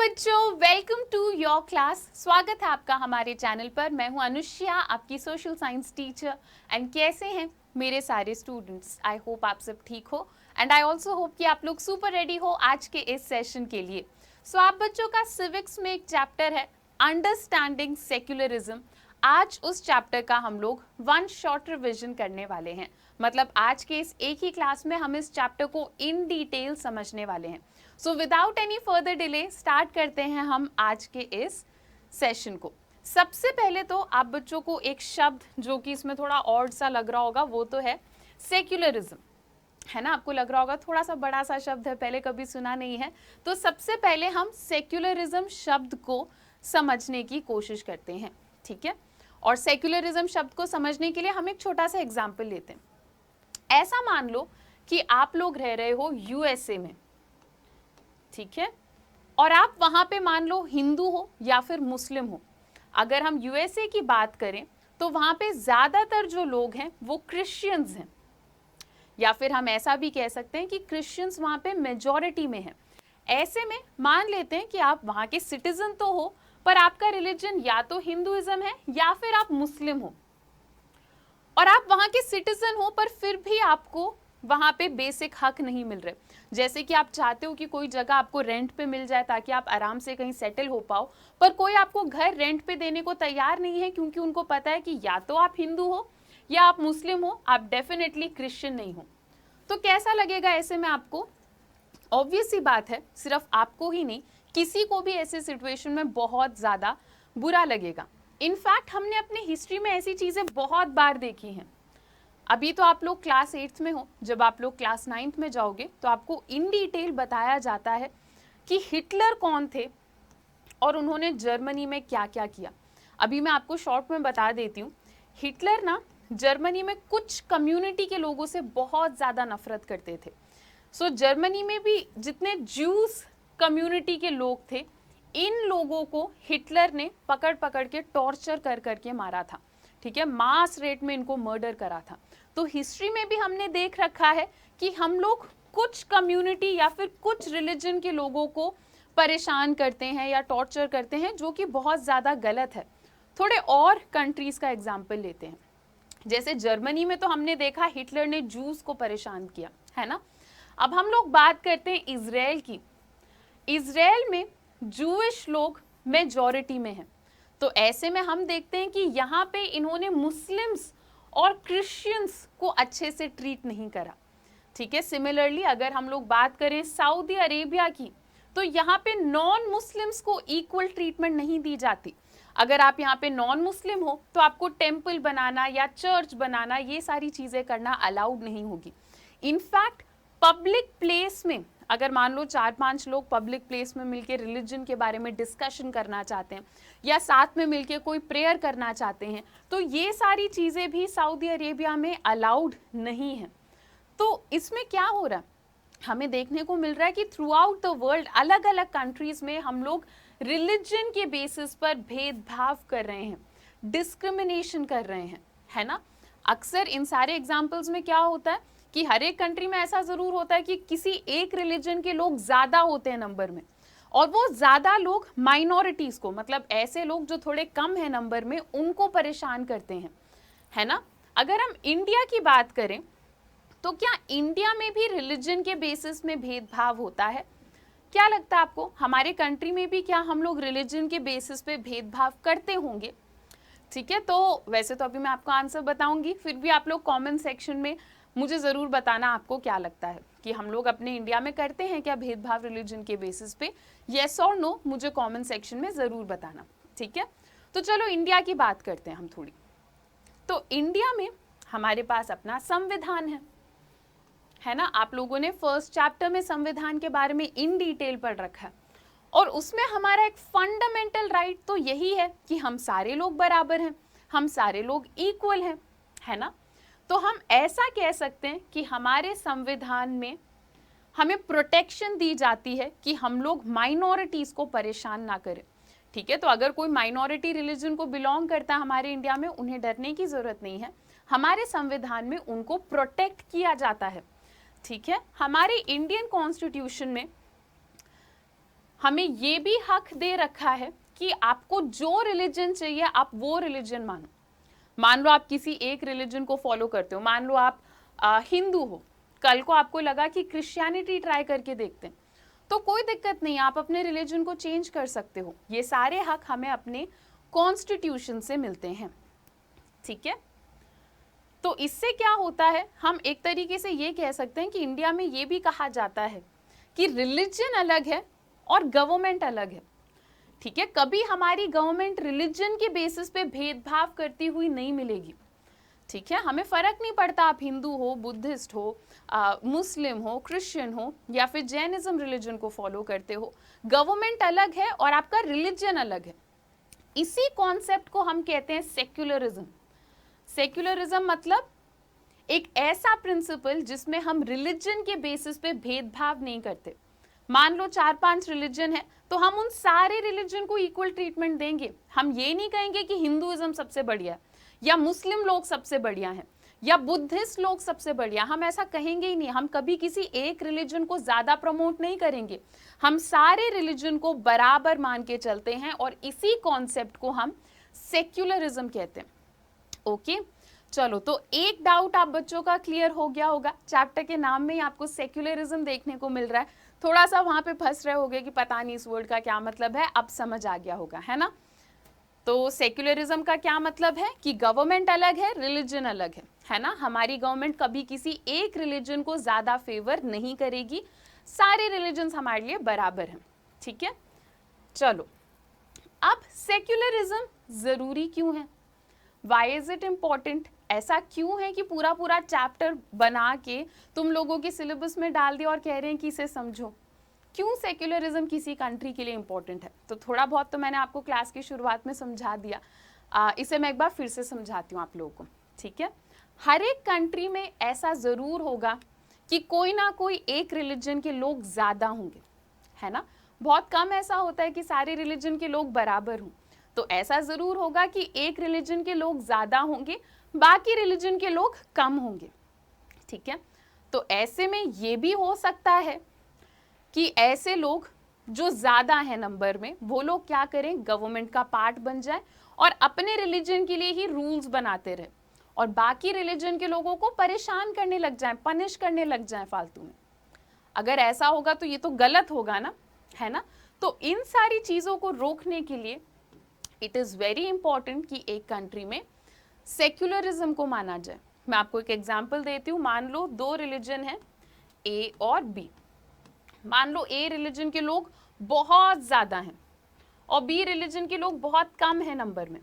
बच्चों, welcome to your class. स्वागत है आपका हमारे चैनल पर। मैं हूं अनुष्या, आपकी सोशल साइंस टीचर। एंड कैसे हैं मेरे सारे स्टूडेंट्स? आई होप आप सब ठीक हो एंड आई ऑल्सो होप कि आप लोग सुपर रेडी हो आज के इस सेशन के लिए। सो आप बच्चों का सिविक्स में एक चैप्टर है अंडरस्टैंडिंग सेक्युलरिज्म। आज उस चैप्टर का हम लोग वन शॉर्ट रिविजन करने वाले हैं। मतलब आज के इस एक ही क्लास में हम इस चैप्टर को इन डिटेल समझने वाले हैं। So without any further delay start करते हैं हम आज के इस सेशन को। सबसे पहले तो आप बच्चों को एक शब्द जो कि इसमें थोड़ा ऑड सा लग रहा होगा वो तो है सेक्युलरिज्म, है ना। आपको लग रहा होगा थोड़ा सा बड़ा सा शब्द है, पहले कभी सुना नहीं है। तो सबसे पहले हम सेक्युलरिज्म शब्द को समझने की कोशिश करते हैं, ठीक है। और सेक्युलरिज्म शब्द को समझने के लिए हम एक छोटा सा एग्जाम्पल लेते हैं। ऐसा मान लो कि आप लोग रह रहे हो यूएसए में, ठीक है, और आप वहां पे मान लो हिंदू हो या फिर मुस्लिम हो। अगर हम यूएसए की बात करें तो वहां पे ज्यादातर जो लोग हैं वो क्रिश्चियंस हैं, या फिर हम ऐसा भी कह सकते हैं कि क्रिश्चियंस वहां पे मेजॉरिटी में हैं। ऐसे में मान लेते हैं कि आप वहां के सिटीजन तो हो पर आपका रिलीजन या तो हिंदुइज्म है या फिर आप मुस्लिम हो, और आप वहां के सिटीजन हो पर फिर भी आपको वहां पे बेसिक हक नहीं मिल रहे। जैसे कि आप चाहते हो कि कोई जगह आपको रेंट पे मिल जाए ताकि आप आराम से कहीं सेटल हो पाओ, पर कोई आपको घर रेंट पे देने को तैयार नहीं है क्योंकि उनको पता है कि या तो आप हिंदू हो या आप मुस्लिम हो, आप डेफिनेटली क्रिश्चियन नहीं हो। तो कैसा लगेगा ऐसे में आपको? ऑब्वियस सी बात है, सिर्फ आपको ही नहीं किसी को भी ऐसे सिचुएशन में बहुत ज्यादा बुरा लगेगा। इनफैक्ट हमने अपनी हिस्ट्री में ऐसी चीजें बहुत बार देखी हैं। अभी तो आप लोग क्लास 8th में हो, जब आप लोग क्लास 9th में जाओगे तो आपको इन डिटेल बताया जाता है कि हिटलर कौन थे और उन्होंने जर्मनी में क्या क्या किया। अभी मैं आपको शॉर्ट में बता देती हूँ। हिटलर ना जर्मनी में कुछ कम्युनिटी के लोगों से बहुत ज़्यादा नफरत करते थे। सो जर्मनी में भी जितने ज्यूज कम्युनिटी के लोग थे, इन लोगों को हिटलर ने पकड़ पकड़ के टॉर्चर कर करके मारा था, ठीक है। मास रेट में इनको मर्डर करा था। तो हिस्ट्री में भी हमने देख रखा है कि हम लोग कुछ कम्युनिटी या फिर कुछ रिलीजन के लोगों को परेशान करते हैं या टॉर्चर करते हैं, जो कि बहुत ज़्यादा गलत है। थोड़े और कंट्रीज का एग्जाम्पल लेते हैं। जैसे जर्मनी में तो हमने देखा हिटलर ने जूस को परेशान किया, है ना। अब हम लोग बात करते हैं इजराइल की। इजराइल में जूइश लोग मेजॉरिटी में हैं। तो ऐसे में हम देखते हैं कि यहाँ पे इन्होंने मुस्लिम्स और क्रिश्चियंस को अच्छे से ट्रीट नहीं करा, ठीक है। सिमिलरली अगर हम लोग बात करें सऊदी अरेबिया की, तो यहाँ पे नॉन मुस्लिम्स को इक्वल ट्रीटमेंट नहीं दी जाती। अगर आप यहाँ पे नॉन मुस्लिम हो तो आपको टेम्पल बनाना या चर्च बनाना, ये सारी चीज़ें करना अलाउड नहीं होगी। इनफैक्ट पब्लिक प्लेस में अगर मान लो 4-5 लोग पब्लिक प्लेस में मिलके रिलीजन के बारे में डिस्कशन करना चाहते हैं या साथ में मिलके कोई प्रेयर करना चाहते हैं, तो ये सारी चीज़ें भी सऊदी अरेबिया में अलाउड नहीं है। तो इसमें क्या हो रहा है, हमें देखने को मिल रहा है कि थ्रू आउट द वर्ल्ड अलग अलग कंट्रीज में हम लोग रिलीजन के बेसिस पर भेदभाव कर रहे हैं, डिस्क्रिमिनेशन कर रहे हैं, है ना। अक्सर इन सारे एग्जाम्पल्स में क्या होता है कि हर एक कंट्री में ऐसा जरूर होता है कि किसी एक रिलीजन के लोग ज्यादा होते हैं नंबर में, और वो ज्यादा लोग माइनॉरिटीज को, मतलब ऐसे लोग जो थोड़े कम है नंबर में, उनको परेशान करते हैं, है ना। अगर हम इंडिया की बात करें तो क्या इंडिया में भी रिलीजन के बेसिस में भेदभाव होता है? क्या लगता है आपको, हमारे कंट्री में भी क्या हम लोग रिलीजन के बेसिस पे भेदभाव करते होंगे? ठीक है, तो वैसे तो अभी मैं आपको आंसर बताऊंगी, फिर भी आप लोग कमेंट सेक्शन में मुझे ज़रूर बताना आपको क्या लगता है कि हम लोग अपने इंडिया में करते हैं क्या भेदभाव रिलीजन के बेसिस पे। येस और नो मुझे कमेंट सेक्शन में ज़रूर बताना, ठीक है। तो चलो इंडिया की बात करते हैं हम थोड़ी। तो इंडिया में हमारे पास अपना संविधान है ना। आप लोगों ने फर्स्ट चैप्टर में संविधान के बारे में इन डिटेल पढ़ रखा है, और उसमें हमारा एक फंडामेंटल राइट तो यही है कि हम सारे लोग बराबर हैं, हम सारे लोग इक्वल हैं, है ना। तो हम ऐसा कह सकते हैं कि हमारे संविधान में हमें प्रोटेक्शन दी जाती है कि हम लोग माइनॉरिटीज को परेशान ना करें, ठीक है। तो अगर कोई माइनॉरिटी रिलीजन को बिलोंग करता है हमारे इंडिया में, उन्हें डरने की जरूरत नहीं है, हमारे संविधान में उनको प्रोटेक्ट किया जाता है, ठीक है। हमारे इंडियन कॉन्स्टिट्यूशन में हमें ये भी हक दे रखा है कि आपको जो रिलीजन चाहिए आप वो रिलीजन मानो। मान लो आप किसी एक रिलीजन को फॉलो करते हो, मान लो आप हिंदू हो, कल को आपको लगा कि क्रिश्चियनिटी ट्राई करके देखते हैं, तो कोई दिक्कत नहीं, आप अपने रिलीजन को चेंज कर सकते हो। ये सारे हक हमें अपने कॉन्स्टिट्यूशन से मिलते हैं, ठीक है। तो इससे क्या होता है, हम एक तरीके से ये कह सकते हैं कि इंडिया में ये भी कहा जाता है कि रिलीजन अलग है और गवर्नमेंट अलग है, ठीक है। कभी हमारी गवर्नमेंट रिलीजन के बेसिस पे भेदभाव करती हुई नहीं मिलेगी, ठीक है। हमें फर्क नहीं पड़ता आप हिंदू हो, बुद्धिस्ट हो, मुस्लिम हो, क्रिश्चियन हो या फिर जैनिज्म रिलीजन को फॉलो करते हो, गवर्नमेंट अलग है और आपका रिलीजन अलग है। इसी कॉन्सेप्ट को हम कहते हैं सेक्युलरिज्म। सेक्युलरिज्म मतलब एक ऐसा प्रिंसिपल जिसमें हम रिलीजन के बेसिस पे भेदभाव नहीं करते। मान लो 4-5 रिलीजन है तो हम उन सारे रिलीजन को इक्वल ट्रीटमेंट देंगे। हम ये नहीं कहेंगे कि हिंदुइज्म सबसे बढ़िया या मुस्लिम लोग सबसे बढ़िया हैं या बुद्धिस्ट लोग सबसे बढ़िया, हम ऐसा कहेंगे ही नहीं। हम कभी किसी एक रिलीजन को ज्यादा प्रमोट नहीं करेंगे, हम सारे रिलीजन को बराबर मान के चलते हैं और इसी कॉन्सेप्ट को हम सेक्युलरिज्म कहते हैं। ओके चलो, तो एक डाउट आप बच्चों का क्लियर हो गया होगा, चैप्टर के नाम में ही आपको सेक्युलरिज्म देखने को मिल रहा है। थोड़ा सा वहां पे फंस रहे होगे कि पता नहीं इस वर्ड का क्या मतलब है, अब समझ आ गया होगा, है ना। तो सेक्युलरिज्म का क्या मतलब है कि गवर्नमेंट अलग है, रिलीजन अलग है ना। हमारी गवर्नमेंट कभी किसी एक रिलीजन को ज्यादा फेवर नहीं करेगी, सारे रिलीजन्स हमारे लिए बराबर हैं, ठीक है। चलो, अब सेक्युलरिज्म जरूरी क्यों है, वाई इज इट इम्पॉर्टेंट, ऐसा क्यों है कि पूरा पूरा चैप्टर बना के तुम लोगों के सिलेबस में डाल दिया और कह रहे हैं कि इसे समझो। क्यों सेक्युलरिज्म किसी कंट्री के लिए इंपॉर्टेंट है, तो थोड़ा बहुत तो मैंने आपको क्लास की शुरुआत में समझा दिया, इसे मैं एक बार फिर से समझाती हूँ आप लोगों को, ठीक है। हर एक कंट्री में ऐसा जरूर होगा कि कोई ना कोई एक रिलीजन के लोग ज्यादा होंगे, है ना। बहुत कम ऐसा होता है कि सारे रिलीजन के लोग बराबर हों, तो ऐसा जरूर होगा कि एक रिलीजन के लोग ज्यादा होंगे, बाकी रिलीजन के लोग कम होंगे, ठीक है। तो ऐसे में ये भी हो सकता है कि ऐसे लोग जो ज्यादा है नंबर में, वो लोग क्या करें, गवर्नमेंट का पार्ट बन जाए और अपने रिलीजन के लिए ही रूल्स बनाते रहे और बाकी रिलीजन के लोगों को परेशान करने लग जाएं, पनिश करने लग जाएं फालतू में। अगर ऐसा होगा तो ये तो गलत होगा ना, है ना। तो इन सारी चीजों को रोकने के लिए इट इज वेरी इंपॉर्टेंट कि एक कंट्री में सेक्युलरिज्म को माना जाए। मैं आपको एक एग्जांपल देती हूँ। मान लो दो रिलीजन है, ए और बी। मान लो ए रिलीजन के लोग बहुत ज्यादा हैं और बी रिलीजन के लोग बहुत कम है नंबर में।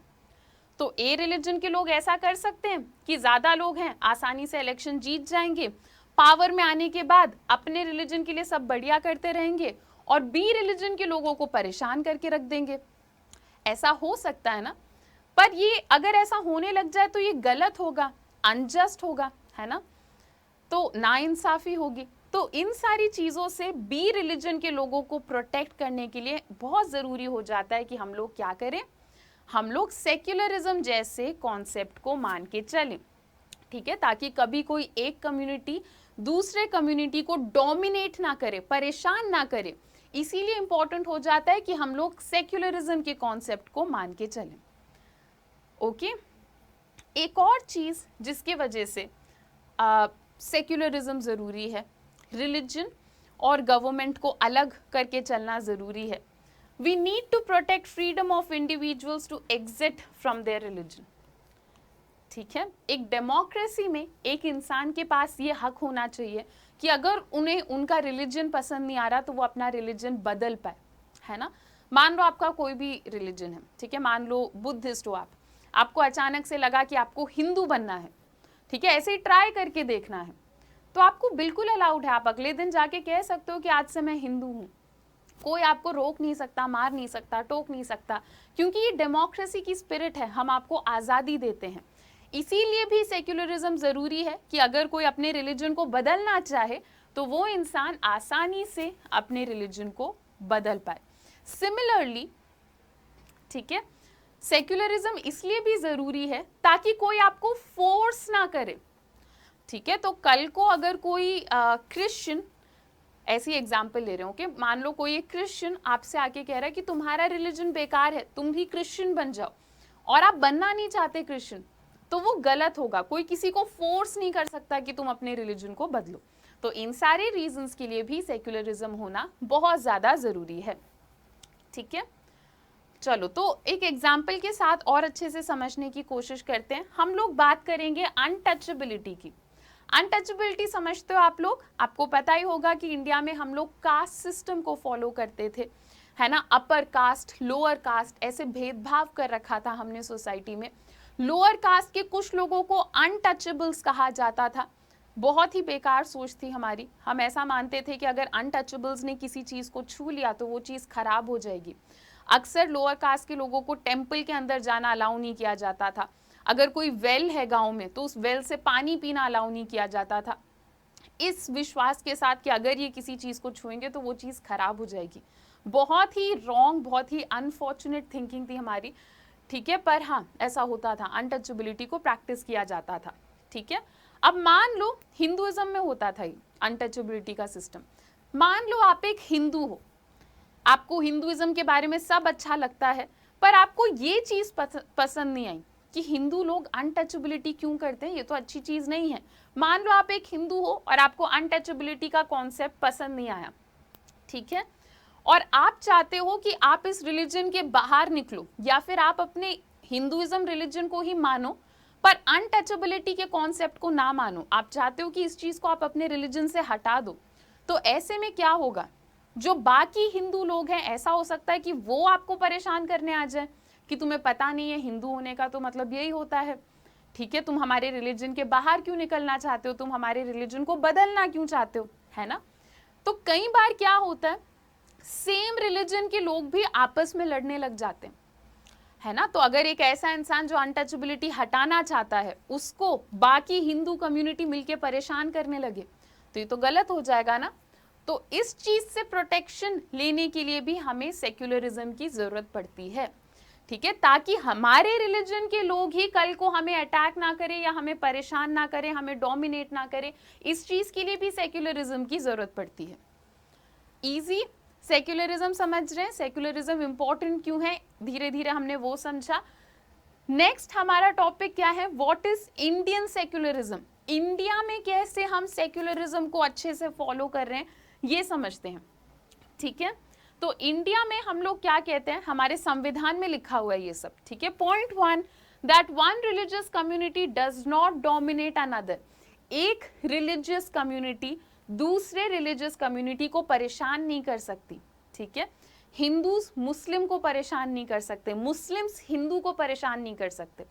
तो ए रिलीजन के लोग ऐसा कर सकते हैं कि ज्यादा लोग हैं, आसानी से इलेक्शन जीत जाएंगे, पावर में आने के बाद अपने रिलीजन के लिए सब बढ़िया करते रहेंगे और बी रिलीजन के लोगों को परेशान करके रख देंगे। ऐसा हो सकता है ना, पर ये अगर ऐसा होने लग जाए तो ये गलत होगा, अनजस्ट होगा, है ना, तो नाइंसाफी होगी। तो इन सारी चीजों से बी रिलीजन के लोगों को प्रोटेक्ट करने के लिए बहुत जरूरी हो जाता है कि हम लोग क्या करें, हम लोग सेक्युलरिज्म जैसे कॉन्सेप्ट को मान के चलें, ठीक है, ताकि कभी कोई एक कम्युनिटी दूसरे कम्युनिटी को डोमिनेट ना करे, परेशान ना करे। इसीलिए इंपॉर्टेंट हो जाता है कि हम लोग सेक्युलरिज्म के कॉन्सेप्ट को मान के चलें। ओके, एक और चीज जिसकी वजह से सेक्युलरिज्म जरूरी है, रिलीजन और गवर्नमेंट को अलग करके चलना जरूरी है। We need to protect freedom of individuals to exit from their religion, ठीक है। एक डेमोक्रेसी में एक इंसान के पास ये हक होना चाहिए कि अगर उन्हें उनका रिलीजन पसंद नहीं आ रहा तो वो अपना रिलीजन बदल पाए, है ना। मान लो आपका कोई भी रिलीजन है, ठीक है, मान लो बुद्धिस्ट हो आप, आपको अचानक से लगा कि आपको हिंदू बनना है, ठीक है, ऐसे ही ट्राई करके देखना है, तो आपको बिल्कुल अलाउड है, आप अगले दिन जाके कह सकते हो कि आज से मैं हिंदू हूँ। कोई आपको रोक नहीं सकता, मार नहीं सकता, टोक नहीं सकता, क्योंकि ये डेमोक्रेसी की स्पिरिट है, हम आपको आज़ादी देते हैं। इसीलिए भी सेक्युलरिज्म जरूरी है कि अगर कोई अपने रिलीजन को बदलना चाहे तो वो इंसान आसानी से अपने रिलीजन को बदल पाए। सिमिलरली, ठीक है, सेक्युलरिज्म इसलिए भी जरूरी है ताकि कोई आपको फोर्स ना करे, ठीक है। तो कल को अगर कोई क्रिश्चियन ऐसी एग्जाम्पल ले रहे हो कि मान लो कोई एक क्रिश्चियन आपसे आके कह रहा है कि तुम्हारा रिलीजन बेकार है, तुम भी क्रिश्चियन बन जाओ, और आप बनना नहीं चाहते क्रिश्चियन, तो वो गलत होगा। कोई किसी को फोर्स नहीं कर सकता कि तुम अपने रिलीजन को बदलो। तो इन सारे रीजंस के लिए भी सेक्युलरिज्म होना बहुत ज्यादा जरूरी है। ठीक है, चलो तो एक एग्जाम्पल के साथ और अच्छे से समझने की कोशिश करते हैं। हम लोग बात करेंगे अनटचेबिलिटी की। अनटचेबिलिटी समझते हो आप लोग? आपको पता ही होगा कि इंडिया में हम लोग कास्ट सिस्टम को फॉलो करते थे, है ना। अपर कास्ट, लोअर कास्ट, ऐसे भेदभाव कर रखा था हमने सोसाइटी में। लोअर कास्ट के कुछ लोगों को अनटचेबल्स कहा जाता था। बहुत ही बेकार सोच थी हमारी। हम ऐसा मानते थे कि अगर अनटचेबल्स ने किसी चीज को छू लिया तो वो चीज खराब हो जाएगी। अक्सर लोअर कास्ट के लोगों को टेम्पल के अंदर जाना अलाउ नहीं किया जाता था। अगर कोई वेल है गांव में तो उस वेल से पानी पीना अलाउ नहीं किया जाता था, इस विश्वास के साथ कि अगर ये किसी चीज को छुएंगे तो वो चीज खराब हो जाएगी। बहुत ही रॉन्ग, बहुत ही अनफॉर्चुनेट थिंकिंग थी हमारी। ठीक है, पर हाँ ऐसा होता था, अनटचेबिलिटी को प्रैक्टिस किया जाता था। ठीक है, अब मान लो हिंदुइज्म में होता था अनटचेबिलिटी का सिस्टम। मान लो आप एक हिंदू हो, आपको हिंदुइज्म के बारे में सब अच्छा लगता है, पर आपको ये चीज पसंद नहीं आई कि हिंदू लोग अनटचेबिलिटी क्यों करते हैं, ये तो अच्छी चीज नहीं है। मान लो आप एक हिंदू हो और आपको अनटचेबिलिटी का कॉन्सेप्ट पसंद नहीं आया, ठीक है, और आप चाहते हो कि आप इस रिलीजन के बाहर निकलो, या फिर आप अपने हिंदुइज्म रिलीजन को ही मानो पर अनटचेबिलिटी के कॉन्सेप्ट को ना मानो। आप चाहते हो कि इस चीज को आप अपने रिलीजन से हटा दो। तो ऐसे में क्या होगा, जो बाकी हिंदू लोग हैं, ऐसा हो सकता है कि वो आपको परेशान करने आ जाए कि तुम्हें पता नहीं है हिंदू होने का तो मतलब यही होता है। ठीक है, तुम हमारे रिलीजन के बाहर क्यों निकलना चाहते हो, तुम हमारे रिलीजन को बदलना क्यों चाहते हो, है ना। तो कई बार क्या होता है, सेम रिलीजन के लोग भी आपस में लड़ने लग जाते हैं, है ना। तो अगर एक ऐसा इंसान जो अनटचेबिलिटी हटाना चाहता है उसको बाकी हिंदू कम्युनिटी मिलके परेशान करने लगे तो ये तो गलत हो जाएगा ना। तो इस चीज से प्रोटेक्शन लेने के लिए भी हमें सेक्युलरिज्म की जरूरत पड़ती है। ठीक है, ताकि हमारे रिलीजन के लोग ही कल को हमें अटैक ना करें या हमें परेशान ना करें, हमें डोमिनेट ना करें। इस चीज के लिए भी सेक्युलरिज्म की जरूरत पड़ती है। इजी, सेक्युलरिज्म समझ रहे हैं, सेक्युलरिज्म इंपॉर्टेंट क्यों है, धीरे धीरे हमने वो समझा। नेक्स्ट हमारा टॉपिक क्या है, what is Indian secularism. India में कैसे हम सेक्युलरिज्म को अच्छे से फॉलो कर रहे हैं ये समझते हैं। ठीक है, तो इंडिया में हम लोग क्या कहते हैं, हमारे संविधान में लिखा हुआ है ये सब। ठीक है, point 1, that one religious community does not dominate another. एक रिलीजियस कम्युनिटी दूसरे रिलीजियस कम्युनिटी को परेशान नहीं कर सकती। ठीक है, हिंदूज मुस्लिम को परेशान नहीं कर सकते, मुस्लिम्स हिंदू को परेशान नहीं कर सकते।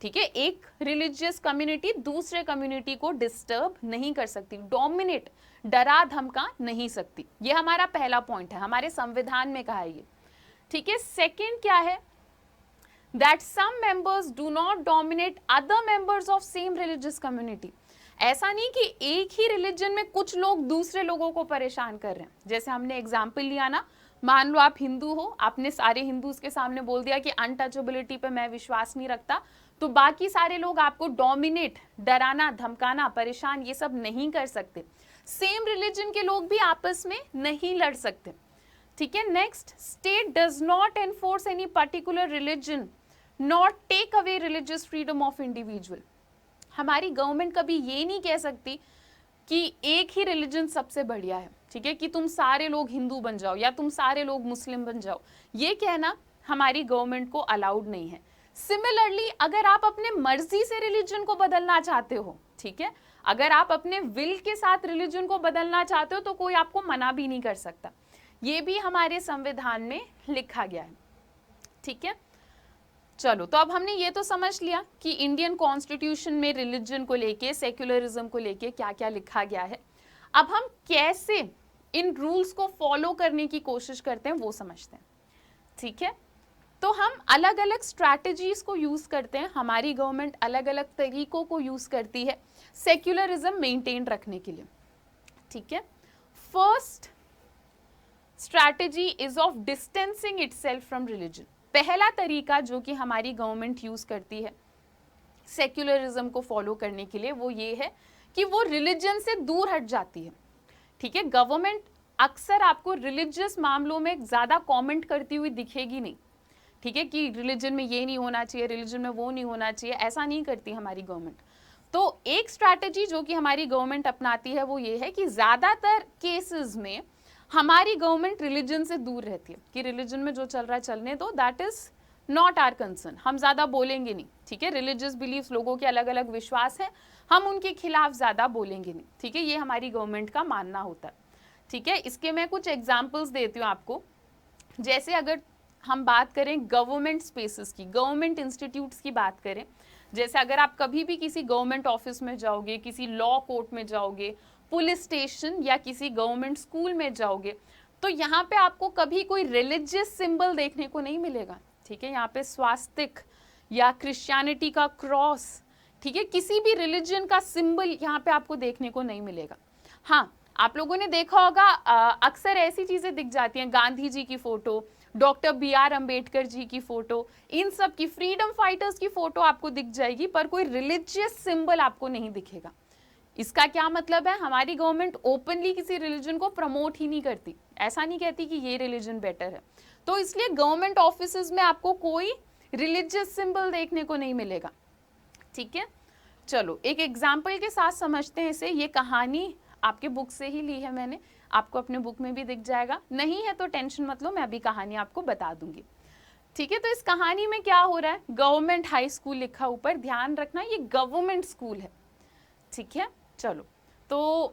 ठीक है, एक रिलीजियस कम्युनिटी दूसरे कम्युनिटी को डिस्टर्ब नहीं कर सकती, डोमिनेट, डरा धमका नहीं सकती। ये हमारा पहला पॉइंट है, हमारे संविधान में कहा है ये। ठीक है, सेकंड क्या है, that some members do not dominate other members of same religious community. ऐसा नहीं कि एक ही रिलीजन में कुछ लोग दूसरे लोगों को परेशान कर रहे हैं। जैसे हमने एग्जाम्पल लिया ना, मान लो आप हिंदू हो, आपने सारे हिंदूज के सामने बोल दिया कि अनटचेबिलिटी पे मैं विश्वास नहीं रखता, तो बाकी सारे लोग आपको डोमिनेट, डराना, धमकाना, परेशान ये सब नहीं कर सकते। सेम रिलीजन के लोग भी आपस में नहीं लड़ सकते। ठीक है, next, state does not enforce any particular religion, not take away religious freedom of individual. हमारी गवर्नमेंट कभी ये नहीं कह सकती कि एक ही रिलीजन सबसे बढ़िया है। ठीक है, कि तुम सारे लोग हिंदू बन जाओ या तुम सारे लोग मुस्लिम बन जाओ, ये कहना हमारी गवर्नमेंट को अलाउड नहीं है। सिमिलरली अगर आप अपने मर्जी से रिलीजन को बदलना चाहते हो, ठीक है, अगर आप अपने विल के साथ रिलीजन को बदलना चाहते हो तो कोई आपको मना भी नहीं कर सकता। ये भी हमारे संविधान में लिखा गया है। ठीक है, चलो तो अब हमने ये तो समझ लिया कि इंडियन कॉन्स्टिट्यूशन में रिलीजन को लेके, सेक्युलरिज्म को लेके क्या क्या लिखा गया है। अब हम कैसे इन रूल्स को फॉलो करने की कोशिश करते हैं वो समझते हैं। ठीक है, तो हम अलग अलग स्ट्रैटेजीज को यूज करते हैं, हमारी गवर्नमेंट अलग अलग तरीकों को यूज करती है सेक्युलरिज्म मेंटेन रखने के लिए। ठीक है, first strategy is of distancing itself from religion. पहला तरीका जो कि हमारी गवर्नमेंट यूज करती है सेक्युलरिज्म को फॉलो करने के लिए वो ये है कि वो रिलीजन से दूर हट जाती है। ठीक है, गवर्नमेंट अक्सर आपको रिलीजियस मामलों में ज्यादा कमेंट करती हुई दिखेगी नहीं, ठीक है, कि रिलीजन में ये नहीं होना चाहिए, रिलीजन में वो नहीं होना चाहिए, ऐसा नहीं करती हमारी गवर्नमेंट। तो एक स्ट्रैटेजी जो कि हमारी गवर्नमेंट अपनाती है वो ये है कि ज्यादातर केसेस में हमारी गवर्नमेंट रिलीजन से दूर रहती है कि रिलीजन में जो चल रहा है चलने दो, that is not our concern, हम ज्यादा बोलेंगे नहीं, ठीक है। रिलीजियस बिलीफ, लोगों के अलग अलग विश्वास है, हम उनके खिलाफ ज्यादा बोलेंगे नहीं, ठीक है, ये हमारी गवर्नमेंट का मानना होता है, ठीक है। इसके मैं कुछ एग्जाम्पल्स देती हूँ आपको। जैसे अगर हम बात करें गवर्नमेंट स्पेसेस की, गवर्नमेंट इंस्टीट्यूट्स की बात करें, जैसे अगर आप कभी भी किसी गवर्नमेंट ऑफिस में जाओगे, किसी लॉ कोर्ट में जाओगे, पुलिस स्टेशन या किसी गवर्नमेंट स्कूल में जाओगे, तो यहाँ पे आपको कभी कोई रिलीजियस सिंबल देखने को नहीं मिलेगा, ठीक है। यहाँ पे स्वास्तिक या क्रिश्चियनिटी का क्रॉस, ठीक है, किसी भी रिलीजन का सिंबल यहाँ पे आपको देखने को नहीं मिलेगा। हाँ, आप लोगों ने देखा होगा अक्सर ऐसी चीजें दिख जाती हैं, गांधी जी की photo, doctor BR Ambedkar ji की फोटो, इन सब की, फ्रीडम फाइटर्स की फोटो आपको दिख जाएगी, पर कोई रिलीजियस सिंबल आपको नहीं दिखेगा। इसका क्या मतलब है? हमारी गवर्नमेंट ओपनली किसी रिलीजन को प्रमोट ही नहीं करती, ऐसा नहीं कहती कि ये रिलीजन बेटर है, तो इसलिए गवर्नमेंट ऑफिसेज में आपको कोई रिलीजियस सिंबल देखने को नहीं मिलेगा, ठीक है। चलो एक एग्जाम्पल के साथ समझते हैं इसे। ये कहानी आपके बुक से ही ली है मैंने, आपको अपने बुक में भी दिख जाएगा, नहीं है तो टेंशन मत लो, मैं अभी कहानी आपको बता दूंगी, ठीक है। तो इस कहानी में क्या हो रहा है, गवर्नमेंट हाई स्कूल लिखा ऊपर, ध्यान रखना ये गवर्नमेंट स्कूल है, ठीक है। चलो, तो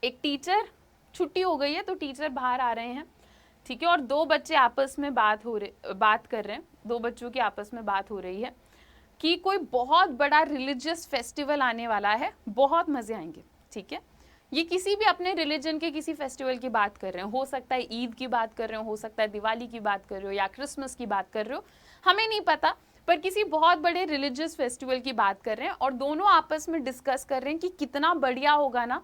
एक टीचर, छुट्टी हो गई है तो टीचर बाहर आ रहे हैं, ठीक है, और दो बच्चे आपस में बात कर रहे हैं, दो बच्चों की आपस में बात हो रही है कि कोई बहुत बड़ा रिलीजियस फेस्टिवल आने वाला है, बहुत मजे आएंगे, ठीक है। ये किसी भी अपने रिलीजन के किसी फेस्टिवल की बात कर रहे हो सकता है ईद की बात कर रहे हो सकता है दिवाली की बात कर रहे हो या क्रिसमस की बात कर रहे हो, हमें नहीं पता, पर किसी बहुत बड़े रिलीजियस फेस्टिवल की बात कर रहे हैं और दोनों आपस में डिस्कस कर रहे हैं कि कितना बढ़िया होगा ना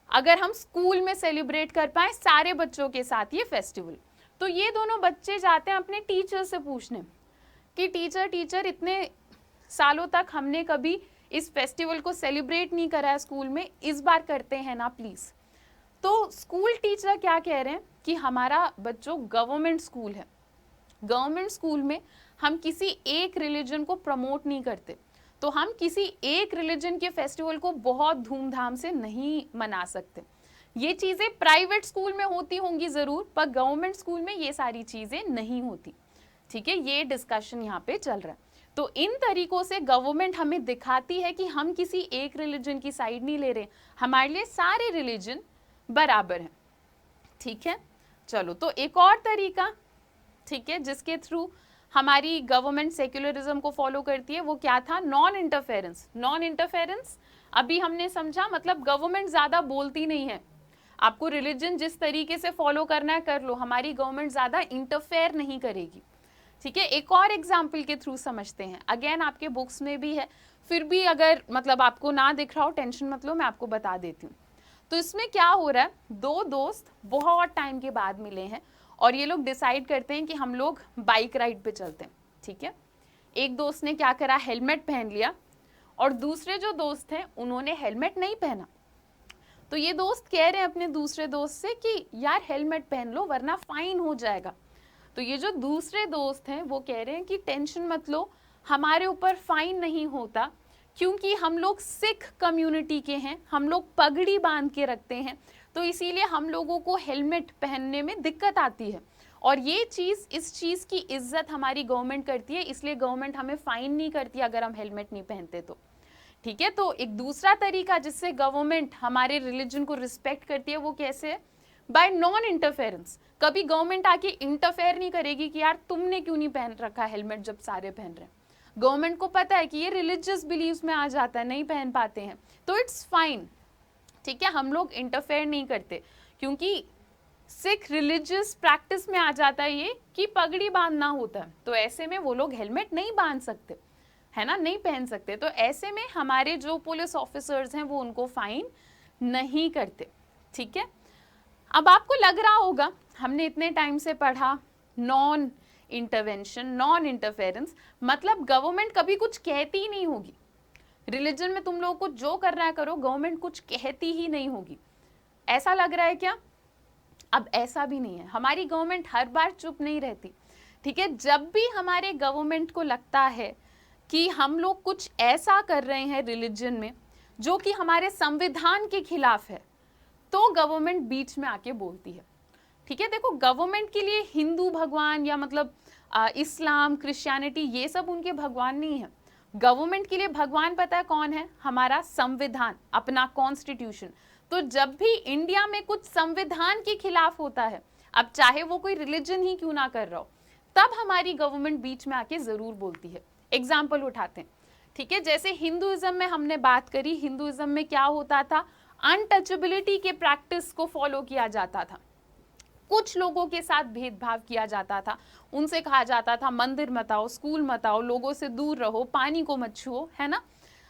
अगर हम स्कूल में सेलिब्रेट कर पाए सारे बच्चों के साथ ये फेस्टिवल। तो ये दोनों बच्चे जाते हैं अपने टीचर से पूछने कि टीचर इतने सालों तक हमने कभी इस फेस्टिवल को सेलिब्रेट नहीं करा है स्कूल में, इस बार करते हैं ना प्लीज। तो स्कूल टीचर क्या कह रहे हैं कि हमारा बच्चों गवर्नमेंट स्कूल है, गवर्नमेंट स्कूल में हम किसी एक रिलीजन को प्रमोट नहीं करते, तो हम किसी एक रिलीजन के फेस्टिवल को बहुत धूमधाम से नहीं मना सकते। ये चीजें प्राइवेट स्कूल में होती होंगी जरूर, पर गवर्नमेंट स्कूल में ये सारी चीजें नहीं होती, ठीक है। ये डिस्कशन यहाँ पे चल रहा है। तो इन तरीकों से गवर्नमेंट हमें दिखाती है कि हम किसी एक रिलीजन की साइड नहीं ले रहे, हमारे लिए सारे रिलीजन बराबर हैं, ठीक है। चलो, तो एक और तरीका, ठीक है, जिसके थ्रू हमारी गवर्नमेंट सेक्युलरिज्म को फॉलो करती है, वो क्या था, नॉन इंटरफेरेंस। नॉन इंटरफेरेंस अभी हमने समझा, मतलब गवर्नमेंट ज्यादा बोलती नहीं है, आपको रिलीजन जिस तरीके से फॉलो करना है कर लो, हमारी गवर्नमेंट ज्यादा इंटरफेयर नहीं करेगी, ठीक है। एक और एग्जाम्पल के थ्रू समझते हैं, अगेन आपके बुक्स में भी है, फिर भी अगर मतलब आपको ना दिख रहा हो टेंशन मत लो, मैं आपको बता देती हूँ। तो इसमें क्या हो रहा है, दो दोस्त बहुत टाइम के बाद मिले हैं और ये लोग डिसाइड करते हैं कि हम लोग बाइक राइड पे चलते हैं, ठीक है। एक दोस्त ने क्या करा, हेलमेट पहन लिया और दूसरे जो दोस्त हैं उन्होंने हेलमेट नहीं पहना। तो ये दोस्त कह रहे हैं अपने दूसरे दोस्त से कि यार हेलमेट पहन लो वरना फाइन हो जाएगा। तो ये जो दूसरे दोस्त हैं वो कह रहे हैं कि टेंशन मत लो, हमारे ऊपर फाइन नहीं होता क्योंकि हम लोग सिख कम्युनिटी के हैं, हम लोग पगड़ी बांध के रखते हैं, तो इसीलिए हम लोगों को हेलमेट पहनने में दिक्कत आती है और ये चीज़, इस चीज़ की इज्जत हमारी गवर्नमेंट करती है, इसलिए गवर्नमेंट हमें फाइन नहीं करती अगर हम हेलमेट नहीं पहनते तो, ठीक है। तो एक दूसरा तरीका जिससे गवर्नमेंट हमारे रिलीजन को रिस्पेक्ट करती है वो कैसे है, बाय नॉन इंटरफेरेंस। कभी गवर्नमेंट आके इंटरफेयर नहीं करेगी कि यार तुमने क्यों नहीं पहन रखा हेलमेट जब सारे पहन रहे हैं। गवर्नमेंट को पता है कि ये रिलीजियस बिलीव्स में आ जाता है, नहीं पहन पाते हैं, तो इट्स फाइन, ठीक है, हम लोग इंटरफेयर नहीं करते क्योंकि सिख रिलीजियस प्रैक्टिस में आ जाता है ये कि पगड़ी बांधना होता है, तो ऐसे में वो लोग हेलमेट नहीं बांध सकते, है ना, नहीं पहन सकते। तो ऐसे में हमारे जो पुलिस ऑफिसर्स हैं वो उनको फाइन नहीं करते, ठीक है। अब आपको लग रहा होगा हमने इतने टाइम से पढ़ा नॉन इंटरवेंशन, नॉन इंटरफेरेंस, मतलब गवर्नमेंट कभी कुछ कहती ही नहीं होगी, रिलीजन में तुम लोगों को जो करना है करो, गवर्नमेंट कुछ कहती ही नहीं होगी, ऐसा लग रहा है क्या? अब ऐसा भी नहीं है, हमारी गवर्नमेंट हर बार चुप नहीं रहती, ठीक है। जब भी हमारे गवर्नमेंट को लगता है कि हम लोग कुछ ऐसा कर रहे हैं रिलीजन में जो कि हमारे संविधान के खिलाफ है, तो गवर्नमेंट बीच में आके बोलती है, ठीक है। देखो, गवर्नमेंट के लिए हिंदू भगवान या मतलब इस्लाम, क्रिश्चियनिटी, ये सब उनके भगवान नहीं है। गवर्नमेंट के लिए भगवान पता है कौन है? हमारा संविधान, अपना कॉन्स्टिट्यूशन। तो जब भी इंडिया में कुछ संविधान के खिलाफ होता है, अब चाहे वो कोई रिलीजन ही क्यों ना कर रहा हो, तब हमारी गवर्नमेंट बीच में आके जरूर बोलती है। एग्जाम्पल उठाते हैं, ठीक है। जैसे हिंदुइज्म में हमने बात करी, हिंदुइज्म में क्या होता था? अनटचेबिलिटी के प्रैक्टिस को फॉलो किया जाता था। कुछ लोगों के साथ भेदभाव किया जाता था, उनसे कहा जाता था मंदिर मत आओ, स्कूल मत आओ, लोगों से दूर रहो, पानी को मत छुओ, है ना।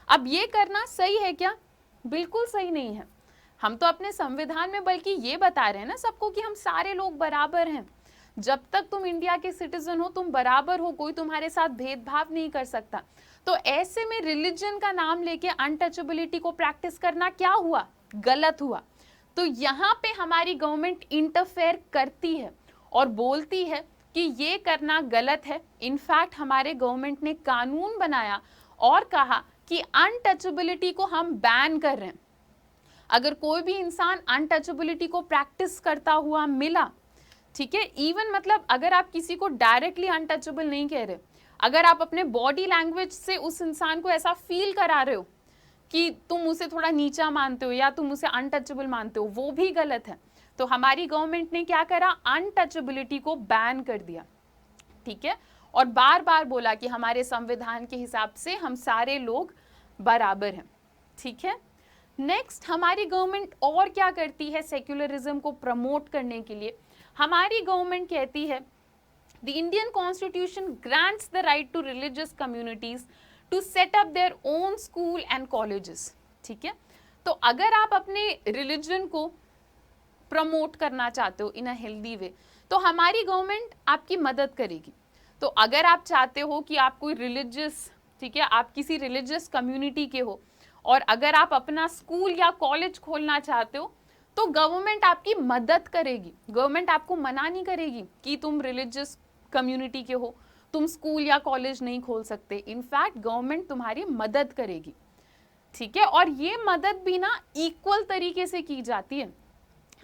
अब ये करना सही है क्या? बिल्कुल सही नहीं है। हम तो अपने संविधान में बल्कि ये बता रहे हैं ना सबको कि हम सारे लोग बराबर हैं। जब तक तुम इंडिया के सिटीजन हो, तुम बराबर हो, कोई तुम्हारे साथ भेदभाव नहीं कर सकता। तो ऐसे में रिलीजन का नाम लेके अनटचेबिलिटी को प्रैक्टिस करना क्या हुआ? गलत हुआ। तो यहाँ पे हमारी गवर्नमेंट इंटरफेयर करती है और बोलती है कि ये करना गलत है। इनफैक्ट हमारे गवर्नमेंट ने कानून बनाया और कहा कि अनटचेबिलिटी को हम बैन कर रहे हैं। अगर कोई भी इंसान अनटचेबिलिटी को प्रैक्टिस करता हुआ मिला, ठीक है, इवन मतलब अगर आप किसी को डायरेक्टली अनटचेबल नहीं कह रहे, अगर आप अपने बॉडी लैंग्वेज से उस इंसान को ऐसा फील करा रहे हो कि तुम उसे थोड़ा नीचा मानते हो या तुम उसे अनटचेबल मानते हो, वो भी गलत है। तो हमारी गवर्नमेंट ने क्या करा? अनटचेबिलिटी को बैन कर दिया, ठीक है। और बार बार बोला कि हमारे संविधान के हिसाब से हम सारे लोग बराबर हैं, ठीक है। नेक्स्ट, हमारी गवर्नमेंट और क्या करती है सेक्युलरिज्म को प्रमोट करने के लिए? हमारी गवर्नमेंट कहती है the Indian constitution grants the right to religious communities to set up their own school and colleges, ठीक है। तो अगर आप अपने रिलीजन को प्रमोट करना चाहते हो इन अ हेल्दी वे, तो हमारी गवर्नमेंट आपकी मदद करेगी। तो अगर आप चाहते हो कि आप कोई रिलीजियस, ठीक है, आप किसी रिलीजियस कम्युनिटी के हो और अगर आप अपना स्कूल या कॉलेज खोलना चाहते हो, तो गवर्नमेंट आपकी मदद करेगी। गवर्नमेंट आपको मना नहीं करेगी कि तुम रिलीजियस कम्युनिटी के हो, तुम स्कूल या कॉलेज नहीं खोल सकते। इनफैक्ट गवर्नमेंट तुम्हारी मदद करेगी, ठीक है। और ये मदद भी ना इक्वल तरीके से की जाती है।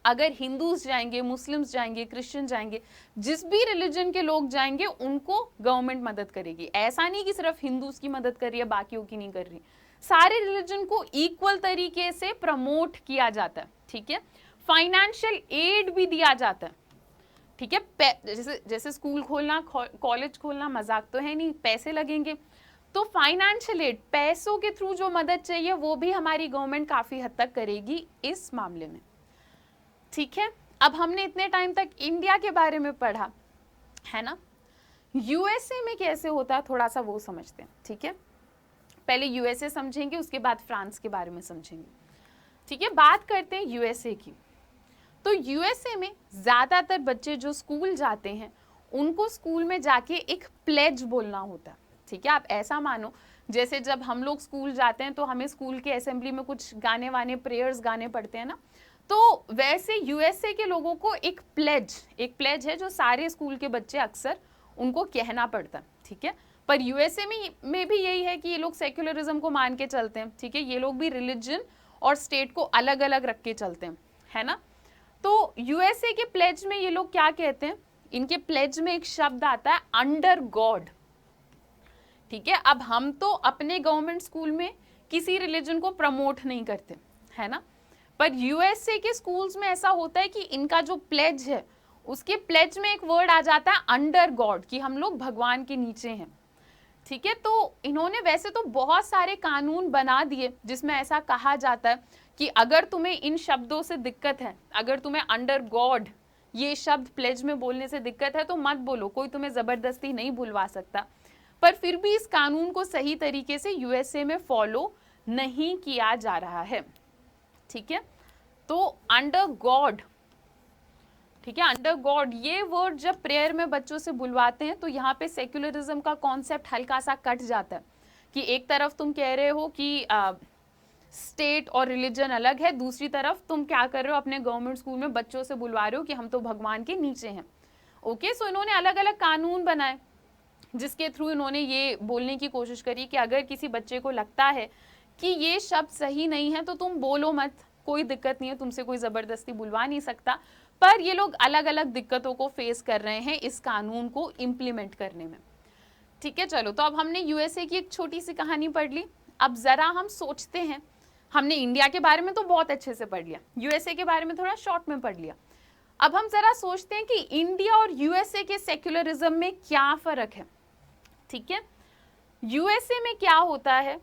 अगर हिंदूज जाएंगे, मुस्लिम्स जाएंगे, क्रिश्चियन जाएंगे, जिस भी रिलीजन के लोग जाएंगे उनको गवर्नमेंट मदद करेगी। ऐसा नहीं कि सिर्फ हिंदूज की मदद कर रही है, बाकियों की नहीं कर रही। सारे रिलीजन को इक्वल तरीके से प्रमोट किया जाता है, ठीक है। फाइनेंशियल एड भी दिया जाता है, ठीक है। जैसे स्कूल खोलना, कॉलेज खोलना मजाक तो है नहीं, पैसे लगेंगे। तो फाइनेंशियल एड, पैसों के थ्रू जो मदद चाहिए वो भी हमारी गवर्नमेंट काफी हद तक करेगी इस मामले में, ठीक है। अब हमने इतने टाइम तक इंडिया के बारे में पढ़ा है ना। यूएसए में कैसे होता है थोड़ा सा वो समझते हैं, ठीक है। पहले यूएसए समझेंगे, उसके बाद फ्रांस के बारे में समझेंगे, ठीक है। बात करते हैं यूएसए की। तो यूएसए में ज्यादातर बच्चे जो स्कूल जाते हैं उनको स्कूल में जाके एक प्लेज बोलना होता है, ठीक है। आप ऐसा मानो जैसे जब हम लोग स्कूल जाते हैं तो हमें स्कूल के असेंबली में कुछ गाने वाने, प्रेयर्स गाने पड़ते हैं ना, तो वैसे यूएसए के लोगों को एक प्लेज है जो सारे स्कूल के बच्चे अक्सर उनको कहना पड़ता है, ठीक है। पर यूएसए में भी यही है कि ये लोग सेक्युलरिज्म को मान के चलते हैं, ठीक है। ये लोग भी रिलीजन और स्टेट को अलग अलग रख के चलते हैं, है ना। तो यूएसए के प्लेज में ये लोग क्या कहते हैं? इनके प्लेज में एक शब्द आता है अंडर गॉड, ठीक है। अब हम तो अपने गवर्नमेंट स्कूल में किसी रिलीजन को प्रमोट नहीं करते, है ना। पर यूएसए के स्कूल्स में ऐसा होता है कि इनका जो प्लेज है उसके प्लेज में एक वर्ड आ जाता है अंडर गॉड, कि हम लोग भगवान के नीचे हैं, ठीक है। तो इन्होंने वैसे तो बहुत सारे कानून बना दिए जिसमें ऐसा कहा जाता है कि अगर तुम्हें इन शब्दों से दिक्कत है, अगर तुम्हें अंडर गॉड ये शब्द प्लेज में बोलने से दिक्कत है तो मत बोलो, कोई तुम्हें जबरदस्ती नहीं बुलवा सकता। पर फिर भी इस कानून को सही तरीके से यूएसए में फॉलो नहीं किया जा रहा है, ठीक है। तो अंडर गॉड, ठीक है, अंडर गॉड ये वर्ड जब प्रेयर में बच्चों से बुलवाते हैं तो यहाँ पे सेक्युलरिज्म का कॉन्सेप्ट हल्का सा कट जाता है कि एक तरफ तुम कह रहे हो कि स्टेट और रिलीजन अलग है, दूसरी तरफ तुम क्या कर रहे हो, अपने गवर्नमेंट स्कूल में बच्चों से बुलवा रहे हो कि हम तो भगवान के नीचे हैं। ओके, सो इन्होंने अलग अलग कानून बनाए जिसके थ्रू इन्होंने ये बोलने की कोशिश करी कि अगर किसी बच्चे को लगता है कि ये शब्द सही नहीं है तो तुम बोलो मत, कोई दिक्कत नहीं है, तुमसे कोई ज़बरदस्ती बुलवा नहीं सकता। पर ये लोग अलग अलग दिक्कतों को फेस कर रहे हैं इस कानून को इम्प्लीमेंट करने में। ठीक है, चलो, तो अब हमने यूएसए की एक छोटी सी कहानी पढ़ ली। अब ज़रा हम सोचते हैं, हमने इंडिया के बारे में तो बहुत अच्छे से पढ़ लिया, यूएसए के बारे में थोड़ा शॉर्ट में पढ़ लिया। अब हम ज़रा सोचते हैं कि इंडिया और यूएसए के सेक्युलरिज्म में क्या फ़र्क है। ठीक है, यूएसए में क्या होता है,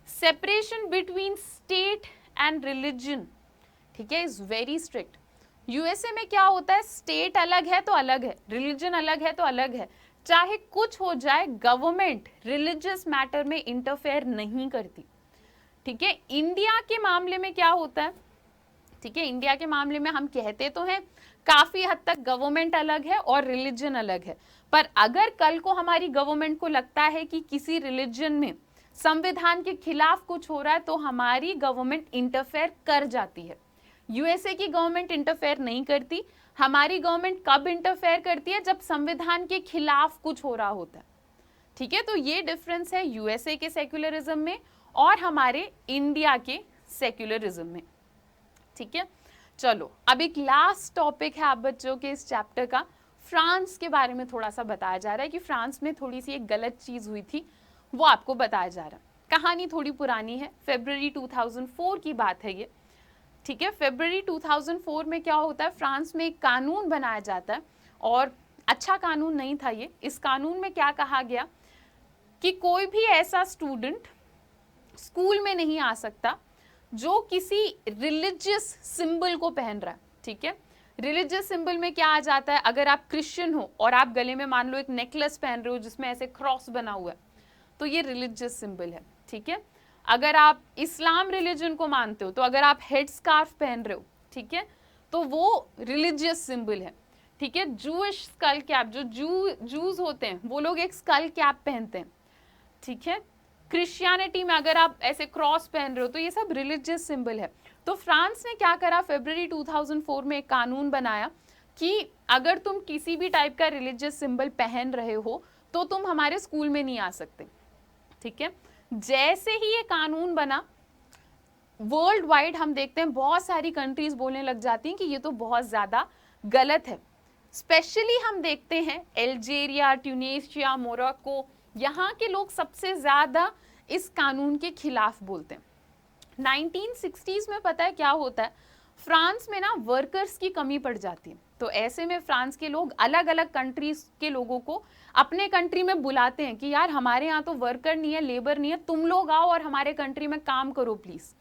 separation between state and religion, ठीक है, इज वेरी स्ट्रिक्ट। यूएसए में क्या होता है, स्टेट अलग है तो अलग है, रिलीजन अलग है तो अलग है, चाहे कुछ हो जाए गवर्नमेंट रिलीजियस मैटर में इंटरफेयर नहीं करती। ठीक है, इंडिया के मामले में क्या होता है, ठीक है, इंडिया के मामले में हम कहते तो हैं काफी हद तक गवर्नमेंट अलग है और रिलीजन अलग है, पर अगर कल को हमारी गवर्नमेंट को लगता है कि किसी रिलीजन में संविधान के खिलाफ कुछ हो रहा है तो हमारी गवर्नमेंट इंटरफेयर कर जाती है। यूएसए की गवर्नमेंट इंटरफेयर नहीं करती, हमारी गवर्नमेंट कब इंटरफेयर करती है, जब संविधान के खिलाफ कुछ हो रहा होता है। ठीक है, तो ये डिफरेंस है यूएसए के सेक्युलरिज्म में और हमारे इंडिया के सेक्युलरिज्म में। ठीक है, चलो, अब एक लास्ट टॉपिक है आप बच्चों के इस चैप्टर का, फ्रांस के बारे में थोड़ा सा बताया जा रहा है कि फ्रांस में थोड़ी सी एक गलत चीज हुई थी, वो आपको बताया जा रहा है। कहानी थोड़ी पुरानी है, फरवरी 2004 की बात है ये। ठीक है, फरवरी 2004 में क्या होता है, फ्रांस में एक कानून बनाया जाता है और अच्छा कानून नहीं था ये। इस कानून में क्या कहा गया कि कोई भी ऐसा स्टूडेंट स्कूल में नहीं आ सकता जो किसी रिलीजियस सिंबल को पहन रहा है। ठीक है, रिलीजियस सिंबल में क्या आ जाता है, अगर आप क्रिश्चियन हो और आप गले में मान लो एक नेकलेस पहन रहे हो जिसमें ऐसे क्रॉस बना हुआ है, तो ये रिलीजियस सिंबल है। ठीक है, अगर आप इस्लाम रिलीजन को मानते हो तो अगर आप हेड स्कार्फ पहन रहे हो, ठीक है, तो वो रिलीजियस सिंबल है। ठीक है, जूइश स्कल कैप, जो जूज होते हैं वो लोग एक स्कल कैप पहनते हैं। ठीक है, क्रिश्चियनिटी में अगर आप ऐसे क्रॉस पहन रहे हो तो ये सब रिलीजियस सिंबल है। तो फ्रांस ने क्या करा, फरवरी 2004 में एक कानून बनाया कि अगर तुम किसी भी टाइप का रिलीजियस सिंबल पहन रहे हो तो तुम हमारे स्कूल में नहीं आ सकते। ठीक है, जैसे ही ये कानून बना, वर्ल्ड वाइड हम देखते हैं बहुत सारी कंट्रीज बोलने लग जाती हैं कि ये तो बहुत ज़्यादा गलत है। स्पेशली हम देखते हैं अल्जीरिया, ट्यूनीशिया, मोरक्को, यहाँ के लोग सबसे ज़्यादा इस कानून के खिलाफ बोलते हैं। 1960s में पता है क्या होता है, फ्रांस में ना वर्कर्स की कमी पड़ जाती है, तो ऐसे में फ्रांस के लोग अलग अलग कंट्रीज के लोगों को अपने कंट्री में बुलाते हैं कि यार हमारे यहाँ तो वर्कर नहीं है, लेबर नहीं है, तुम लोग आओ और हमारे कंट्री में काम करो प्लीज।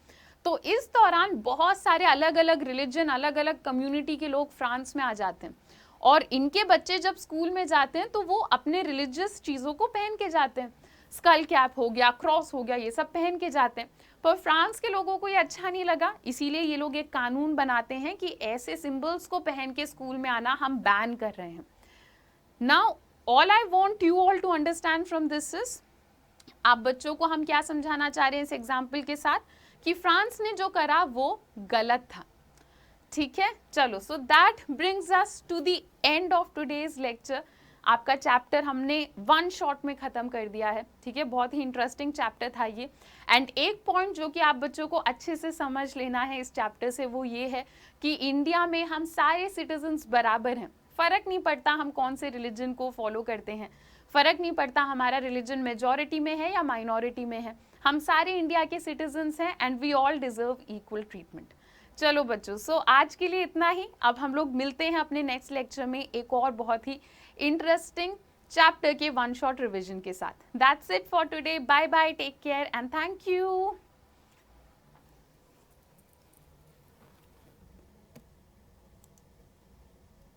तो इस दौरान बहुत सारे अलग अलग रिलीजन, अलग अलग कम्युनिटी के लोग फ्रांस में आ जाते हैं और इनके बच्चे जब स्कूल में जाते हैं तो वो अपने रिलीजियस चीज़ों को पहन के जाते हैं, स्कल कैप हो गया, क्रॉस हो गया, ये सब पहन के जाते हैं। पर फ्रांस के लोगों को ये अच्छा नहीं लगा, इसीलिए ये लोग एक कानून बनाते हैं कि ऐसे सिंबल्स को पहन के स्कूल में आना हम बैन कर रहे हैं। Now all I want you all to understand from this is, आप बच्चों को हम क्या समझाना चाह रहे हैं इस एग्जाम्पल के साथ, कि फ्रांस ने जो करा वो गलत था। ठीक है, चलो, so that brings us to the end of today's lecture. आपका चैप्टर हमने वन शॉट में ख़त्म कर दिया है। ठीक है, बहुत ही इंटरेस्टिंग चैप्टर था ये। एंड एक पॉइंट जो कि आप बच्चों को अच्छे से समझ लेना है इस चैप्टर से, वो ये है कि इंडिया में हम सारे सिटीजन्स बराबर हैं। फ़र्क नहीं पड़ता हम कौन से रिलीजन को फॉलो करते हैं, फ़र्क नहीं पड़ता हमारा रिलीजन मेजॉरिटी में है या माइनॉरिटी में है, हम सारे इंडिया के सिटीजन्स हैं and we all deserve equal treatment. चलो बच्चों, सो आज के लिए इतना ही। अब हम लोग मिलते हैं अपने नेक्स्ट लेक्चर में एक और बहुत ही इंटरेस्टिंग चैप्टर के वन शॉट रिवीजन के साथ। That's it for today, bye bye, take care and thank you.